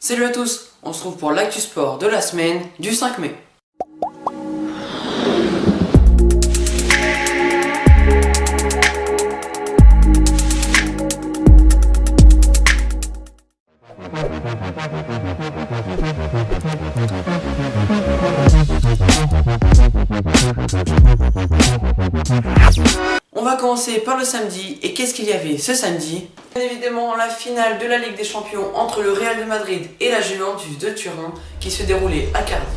Salut à tous, on se retrouve pour l'actu sport de la semaine du 5 mai. On va commencer par le samedi, et qu'est-ce qu'il y avait ce samedi? Bien évidemment la finale de la Ligue des Champions entre le Real de Madrid et la Juventus de Turin qui se déroulait à Cardiff.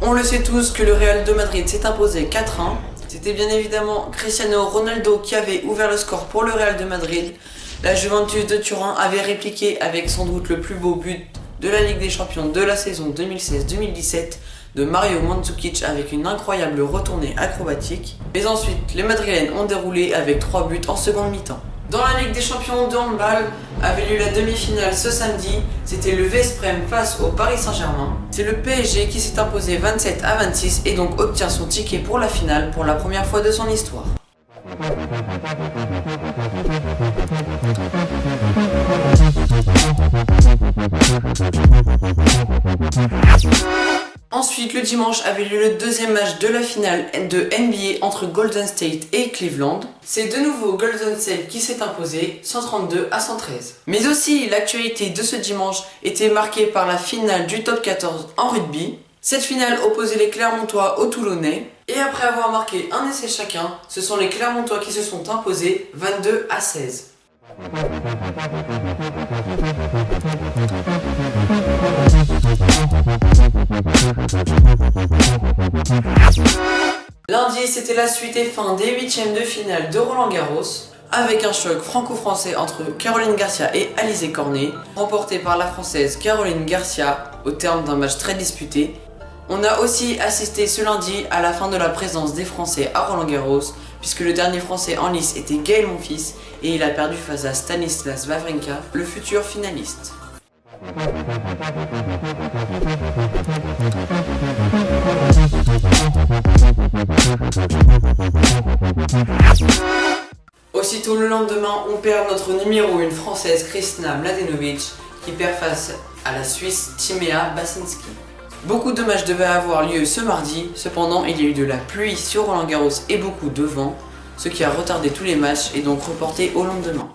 On le sait tous que le Real de Madrid s'est imposé 4-1. C'était bien évidemment Cristiano Ronaldo qui avait ouvert le score pour le Real de Madrid. La Juventus de Turin avait répliqué avec sans doute le plus beau but de la Ligue des Champions de la saison 2016-2017 de Mario Mandzukic avec une incroyable retournée acrobatique. Mais ensuite, les Madrilènes ont déroulé avec 3 buts en seconde mi-temps. Dans la Ligue des Champions de handball avait lieu la demi-finale ce samedi, c'était le Veszprém face au Paris Saint-Germain. C'est le PSG qui s'est imposé 27-26 et donc obtient son ticket pour la finale pour la première fois de son histoire. Ensuite, le dimanche avait lieu le deuxième match de la finale de NBA entre Golden State et Cleveland. C'est de nouveau Golden State qui s'est imposé 132-113. Mais aussi, l'actualité de ce dimanche était marquée par la finale du top 14 en rugby. Cette finale opposait les Clermontois aux Toulonnais. Et après avoir marqué un essai chacun, ce sont les Clermontois qui se sont imposés 22-16. Lundi, c'était la suite et fin des 8e de finale de Roland-Garros, avec un choc franco-français entre Caroline Garcia et Alizé Cornet, remporté par la Française Caroline Garcia au terme d'un match très disputé. On a aussi assisté ce lundi à la fin de la présence des Français à Roland-Garros, puisque le dernier Français en lice était Gaël Monfils et il a perdu face à Stanislas Wawrinka, le futur finaliste. Aussitôt le lendemain, on perd notre numéro 1 française Kristina Mladenovic qui perd face à la Suisse Timea Basinski. Beaucoup de matchs devaient avoir lieu ce mardi, cependant il y a eu de la pluie sur Roland-Garros et beaucoup de vent, ce qui a retardé tous les matchs et donc reporté au lendemain.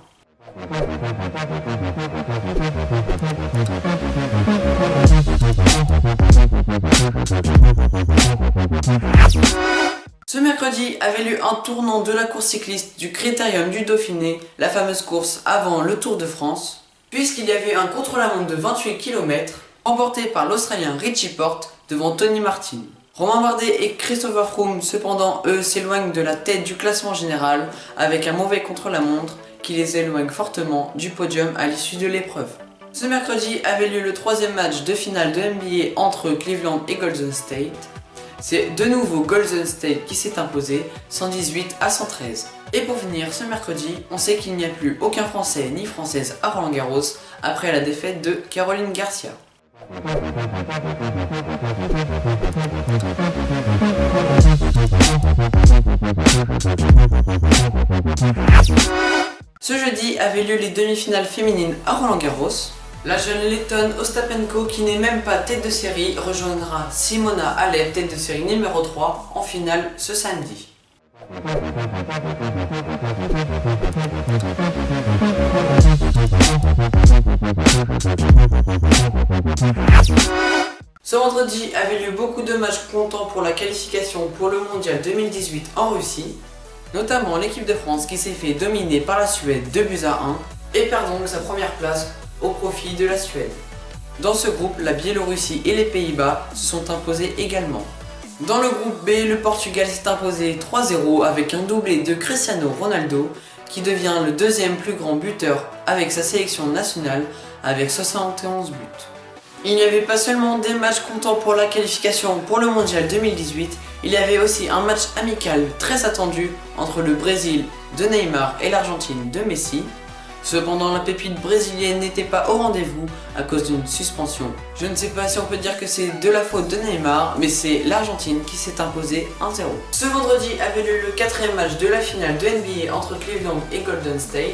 Ce mercredi avait lieu un tournant de la course cycliste du Critérium du Dauphiné, la fameuse course avant le Tour de France, puisqu'il y avait un contre-la-montre de 28 km remporté par l'Australien Richie Porte devant Tony Martin. Romain Bardet et Christopher Froome, cependant, eux, s'éloignent de la tête du classement général avec un mauvais contre-la-montre qui les éloigne fortement du podium à l'issue de l'épreuve. Ce mercredi avait lieu le 3e match de finale de NBA entre Cleveland et Golden State. C'est de nouveau Golden State qui s'est imposé 118-113. Et pour finir, ce mercredi, on sait qu'il n'y a plus aucun Français ni Française à Roland-Garros après la défaite de Caroline Garcia. Ce jeudi avait lieu les demi-finales féminines à Roland-Garros. La jeune lettonne Ostapenko, qui n'est même pas tête de série, rejoindra Simona Halep, tête de série numéro 3, en finale ce samedi. Ce vendredi avait lieu beaucoup de matchs comptant pour la qualification pour le mondial 2018 en Russie, notamment l'équipe de France qui s'est fait dominer par la Suède 2-1 et perd donc sa première place au profit de la Suède. Dans ce groupe, la Biélorussie et les Pays-Bas se sont imposés également. Dans le groupe B, le Portugal s'est imposé 3-0 avec un doublé de Cristiano Ronaldo qui devient le deuxième plus grand buteur avec sa sélection nationale avec 71 buts. Il n'y avait pas seulement des matchs comptant pour la qualification pour le mondial 2018, il y avait aussi un match amical très attendu entre le Brésil de Neymar et l'Argentine de Messi. Cependant, la pépite brésilienne n'était pas au rendez-vous à cause d'une suspension. Je ne sais pas si on peut dire que c'est de la faute de Neymar, mais c'est l'Argentine qui s'est imposée 1-0. Ce vendredi avait lieu le 4e match de la finale de NBA entre Cleveland et Golden State.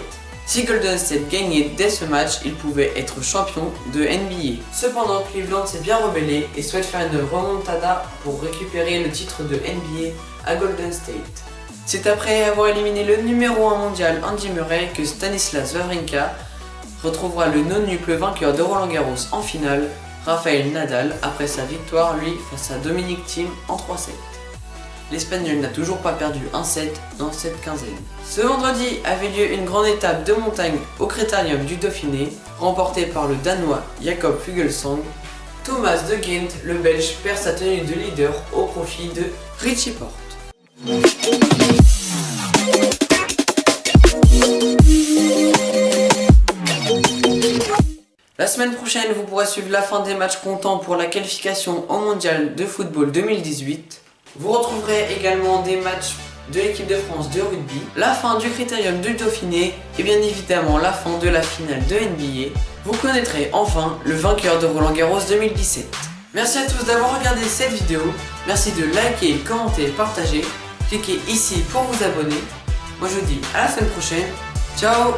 Si Golden State gagnait dès ce match, il pouvait être champion de NBA. Cependant, Cleveland s'est bien rebellé et souhaite faire une remontada pour récupérer le titre de NBA à Golden State. C'est après avoir éliminé le numéro 1 mondial Andy Murray que Stanislas Wawrinka retrouvera le non-nuple vainqueur de Roland Garros en finale, Rafael Nadal, après sa victoire lui face à Dominic Thiem en 3-7. L'Espagnol n'a toujours pas perdu un set dans cette quinzaine. Ce vendredi avait lieu une grande étape de montagne au Critérium du Dauphiné, remportée par le Danois Jakob Fuglsang. Thomas de Gendt, le Belge, perd sa tenue de leader au profit de Richie Porte. La semaine prochaine, vous pourrez suivre la fin des matchs comptant pour la qualification au Mondial de football 2018. Vous retrouverez également des matchs de l'équipe de France de rugby, la fin du Critérium du Dauphiné et bien évidemment la fin de la finale de NBA. Vous connaîtrez enfin le vainqueur de Roland Garros 2017. Merci à tous d'avoir regardé cette vidéo. Merci de liker, commenter, partager. Cliquez ici pour vous abonner. Moi je vous dis à la semaine prochaine. Ciao!